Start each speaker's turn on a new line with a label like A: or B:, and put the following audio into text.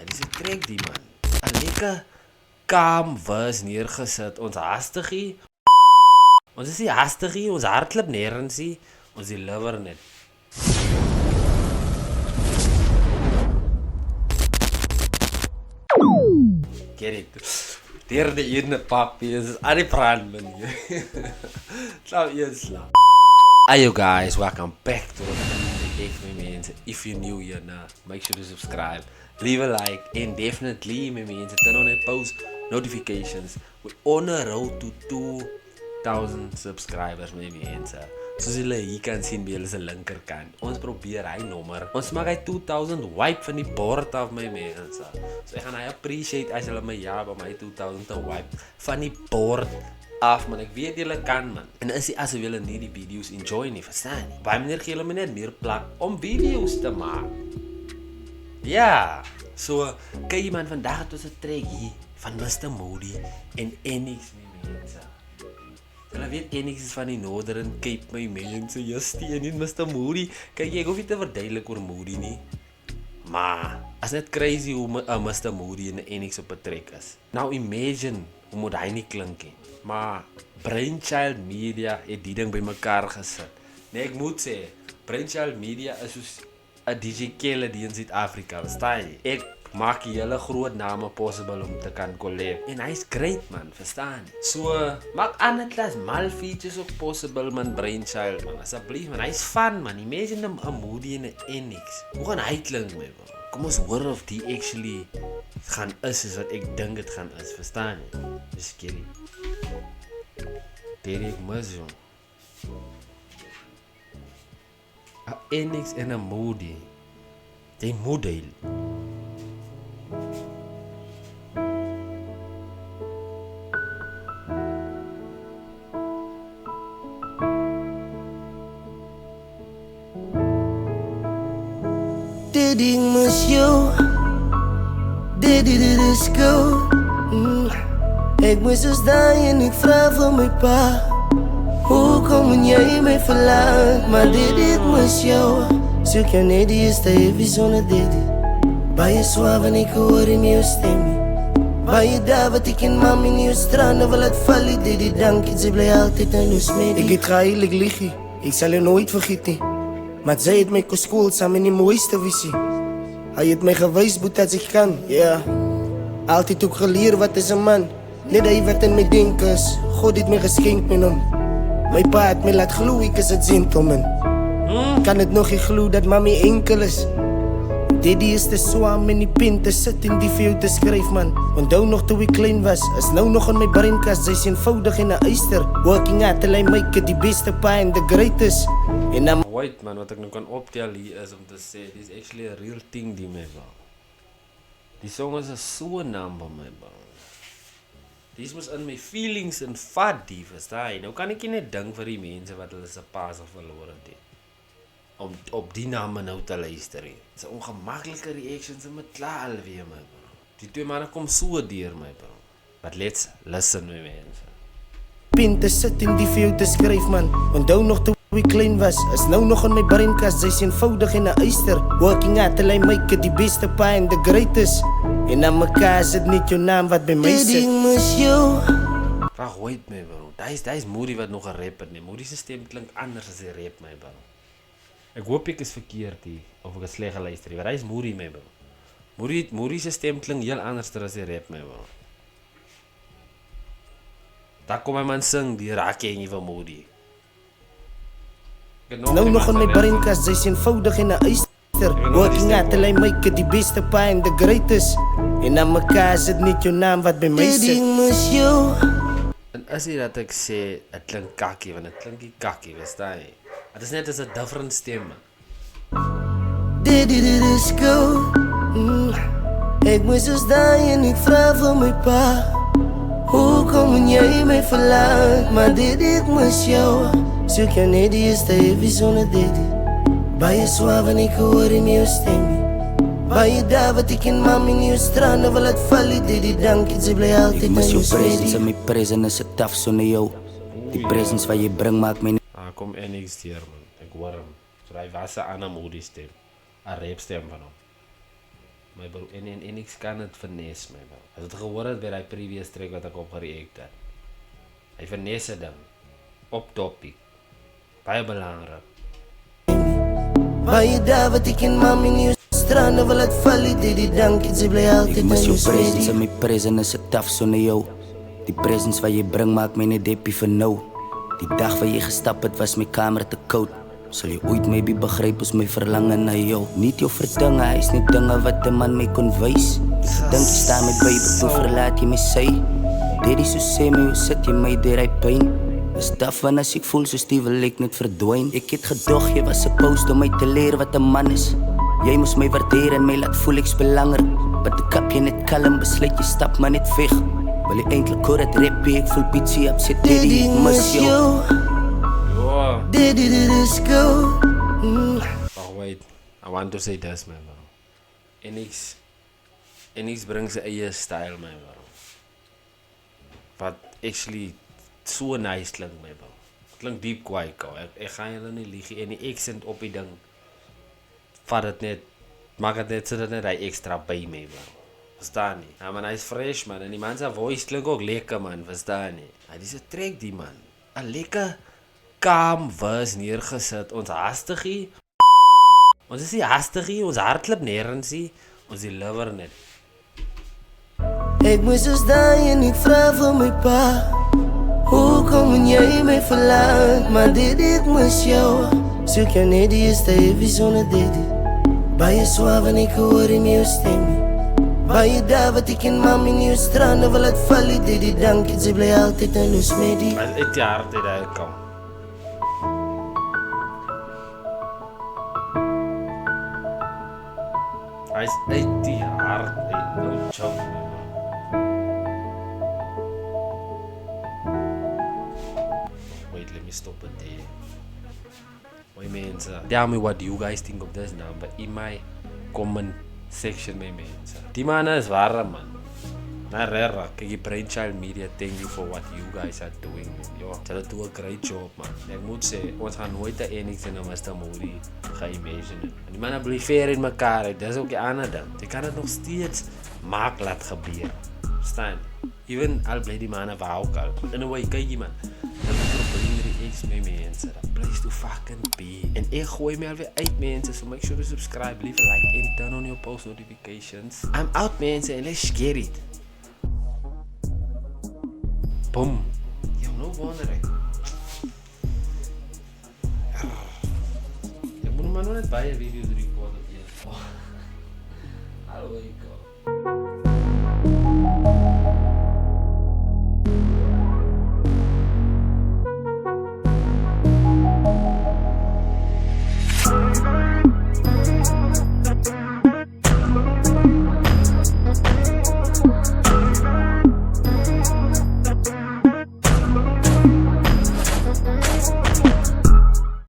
A: Dis 'n trek die man. 'n Lekker kalm was neergesit. Ons hastigie. Ons is nie hastigie, ons hartklop nêrens nie. Ons die liver net. Get it. Deur die ene papi is aan die brand manier. Slaap eers slaap. Hey you guys, welcome back to the If you're new here now, make sure to subscribe, leave a like, and definitely turn on that post notifications. We're on a road to 2,000 subscribers, soos julle hier kan sien by julle se linkerkant. Ons probeer hy nommer. Ons maak hy 2000 wipe van die bord af my mense. So ek gaan hy appreciate as julle my by my 2000 te wipe van die bord af man. Ek weet julle kan man. En is as julle nie die video's enjoy nie, verstaan nie. Baie meneer gee julle my net meer plek om video's te maak. Ja. So kyk man, vandag het ons 'n trek hier van Mr. Moody en Enix mense. Hulle weet Enix is van die Northern Cape, my mense, just nie Mr. Moody. Kyk, ek hoef nie te verduidelik oor Moody nie. Maar, is net crazy hoe Mr. Moody en Enix op 'n trek is. Nou imagine, hoe moet hy nie klink nie. Maar, Brainchild Media het die ding by mekaar gesit. Nee, ek moet sê, Brainchild Media is soos 'n DJ Kelle die in Suid-Afrika, verstaan jy? Ek maak die hele groot name possible om te kan collab. En hy's great man, verstaan? So, maak ander klas mal features ook possible man, Brainchild man. Asseblief man, hy's fun man. Imagine 'n Moody en 'n Enix. Hoe gaan hy klink my bro? Kom ons hoor of die actually gaan is wat ek dink dit gaan is, verstaan jy? Dis scary. Derek Mazo. 'n Enix en 'n Moody. Jy moet deel.
B: Dit moes jou, dit is go. Ek moes ons daai en ek vra vir my pa. Hoe kom jy my verlaat? Maar dit moes jou. Soek jou net die eerste heavy sonder dit. Baie swaar en ek hoor in jou stem. Baie daar wat ek en mami in jou strande wil laat val. Dit dankie, sy bly altyd aan ons mee. Ek het geheilig liggie, ek sal jou nooit vergeet nie. Maar sy het my geskool saam in die mooiste visie. Hy het my gewys boet as ek kan, ja. Altyd ook geleer wat is 'n man. Net hy wat in my denk is. God het my geskenk met hom. My pa het my laat glo ek is 'n gentleman. Kan het nog nie glo dat mami enkel is. Daddy is te swam en die pen te sit en die vir jou te skryf man. Onthou nog toe ek klein was, is nou nog in my breinkas. Sy's eenvoudig en 'n eyster. Working out till I make it die beste pa and the greatest. En I'm
A: Wait man, wat ek nou kan optel hier is om te sê, this is actually a real thing die my bro. Die song is so number my bro. Dis was in my feelings en vat die, verstaan jy? Nou kan ek nie net dink vir die mense wat hulle se pa se verloor het. Om op die name nou te luister. Dis 'n ongemaklike reactions en met klaar alweer my bro. Die twee manne kom so deur my bro. But let's listen my mense.
B: pen te sit en die vir jou te skryf man. Onthou nog toe ek klein was, is nou nog in my breinkas. Sy's eenvoudig en 'n eyster. Working out till I make it die beste pa and the greatest. En aan mekaar is dit net jou naam wat by my sit. Dit moes jou.
A: Wag, wait my bro. Dis Moody wat nog 'n rap het nie. Moody se stem klink anders as hy rap my bro. Ek hoop ek is verkeerd hier of ek 'n sleg geluister het. Hy's Moody my bro. Moody se stem klink heel anders as hy rap my bro. Daar kom my man sing die rakie en jy van Moody.
B: Nou nog in my breinkas, sy's eenvoudig en 'n eyster. Working out till I make it die beste pa and the greatest. En aan mekaar is dit net jou naam wat by my sit.
A: En as jy dat ek sê, het klink kakkie, want het klink nie kakkie, verstaan jy? Het is net as 'n different stem man.
B: Dit is go. Ek moes ons daai en ek vra vir my pa. Hoe kom jy my verlaat? Maar dit moes jou. Soek jou net die eerste heavy sonder dit. Baie swaar en ek hoor in jou stem. Baie daar wat ek en mami in jou strande wil laat val. Dit dankie, sy bly altyd aan jou
C: presence en my presence is 'n tough sonder jou. Die presence wat jy bring maak my
A: Kom Enix hier man, ek hoor hom. So hy was 'n ander Moody stem. 'n rap stem van hom. my bro. En ek kan het finesse, my bro. As het gehoor het by die previous track wat ek op gereact het. Hy finesse ding. Op topic. Baie belangrik.
B: Baie daar wat ek en mami nie strande wil het val, die dankie, sy bly altyd
C: Ek
B: in
C: mis jou
B: jou
C: presence
B: steady.
C: en my presence is 'n taf sonder jou. Die presence wat jy bring maak my net happy vir nou. Die dag wat jy gestap het was my kamer te koud. Sal jy ooit maybe begryp ons my verlange na jou. Niet jou verdinge, hy is net dinge wat 'n man my kon wys. Dink jy staan my baby, toe verlaat jy my sy. Daddy so sê my, hoe sit jy my deur hy pyn? Is daf van as ek voel soos die wil ek net verdwyn. Ek het gedog jy was supposed om my te leer wat 'n man is. Jy moes my waardeer en my laat voel ek's belangrik. But die kap jy net kalm, besluit jy stap maar net weg. Wil jy eintlik hoor het rappie, ek voel bietjie upset. Daddy, ek mis jou.
A: Jo.
B: Daddy, dit is go.
A: Oh wait, I want to say this, my bro. NX bring sy eie style, my bro. Wat actually so nice klink, my bro. Klink diep kwaai, ek gaan julle nie lieg en die accent op die ding. Vat dit net, maak dit net sodat net hy extra by my, bro. Verstaan nie? Ja man, hy is fresh, man. En die man sy voice klink ook lekker, man. Verstaan nie? Hy is 'n trek, die man. 'n lekker calm was neergesit. Ons hastigie. Ons is nie hastigie, ons hartklop nêrens nie. Ons die liver net.
B: Ek moes eens daai en ek vra vir my pa. Hoekom en jy my verlaat? Maar dit ek mis jou. Soek jou net die eerste heavy sonder daddy. Baie swaar en ek hoor in jou stem. Baie daar wat ek en mami nie jou strande wil het val, daddy dankie, sy bly altyd in jou steady.
A: Maar uit die hart het hy kom. Hy is uit die hart, no joke. Wait, let me stop it there. Wait, man, tell me what you guys think of this number in my comment section, my man. Die man is ware, man. Na rare, kyk die Brainchild Media, thank you for what you guys are doing, man. Yo, julle doen 'n great job, man. Ek moet sê, ons gaan nooit 'n enix in 'n Mr. Moody geimagine. En die manne bly fair in mekaar, dit is ook die ander ding. Jy kan dit nog steeds maak laat gebeur. Verstaan? Even al bly die manne wou ook al. In 'n way, kyk jy man. Dan probeer die X my mense. Dat place to fucking be. En ek gooi my alweer uit mense, so make sure to subscribe, leave a like and turn on your post notifications. I'm out mense and let's get it. Boom. Yo, no wonder ek. Ek moet maar net baie video's record op hier. Hallo, ek.